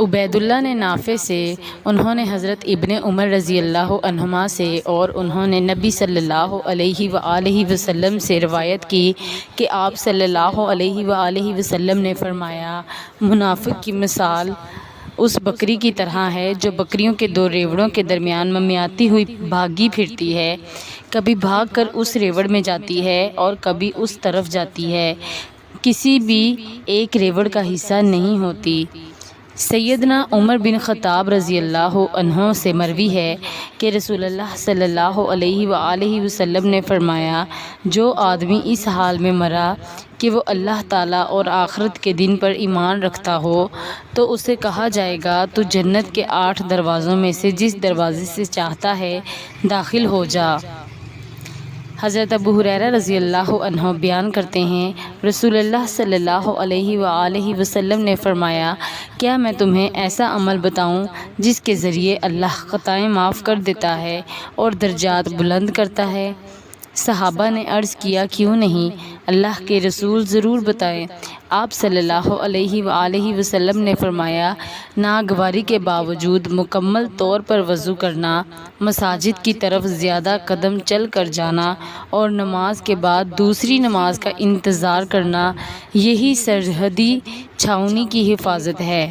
عبید اللہ نے نافع سے، انہوں نے حضرت ابن عمر رضی اللہ عنہما سے، اور انہوں نے نبی صلی اللہ علیہ وآلہ وسلم سے روایت کی کہ آپ صلی اللہ علیہ وآلہ وسلم نے فرمایا، منافق کی مثال اس بکری کی طرح ہے جو بکریوں کے دو ریوڑوں کے درمیان ممیاتی ہوئی بھاگی پھرتی ہے، کبھی بھاگ کر اس ریوڑ میں جاتی ہے اور کبھی اس طرف جاتی ہے، کسی بھی ایک ریوڑ کا حصہ نہیں ہوتی۔ سیدنا عمر بن خطاب رضی اللہ عنہ سے مروی ہے کہ رسول اللہ صلی اللہ علیہ وآلہ وسلم نے فرمایا، جو آدمی اس حال میں مرا کہ وہ اللہ تعالیٰ اور آخرت کے دن پر ایمان رکھتا ہو تو اسے کہا جائے گا تو جنت کے 8 دروازوں میں سے جس دروازے سے چاہتا ہے داخل ہو جا۔ حضرت ابو ہریرہ رضی اللہ عنہ بیان کرتے ہیں، رسول اللہ صلی اللہ علیہ وآلہ وسلم نے فرمایا، کیا میں تمہیں ایسا عمل بتاؤں جس کے ذریعے اللہ خطائیں معاف کر دیتا ہے اور درجات بلند کرتا ہے؟ صحابہ نے عرض کیا، کیوں نہیں اللہ کے رسول، ضرور بتائیں۔ آپ صلی اللہ علیہ وآلہ وسلم نے فرمایا، ناگواری کے باوجود مکمل طور پر وضو کرنا، مساجد کی طرف زیادہ قدم چل کر جانا اور نماز کے بعد دوسری نماز کا انتظار کرنا، یہی سرحدی چھاؤنی کی حفاظت ہے۔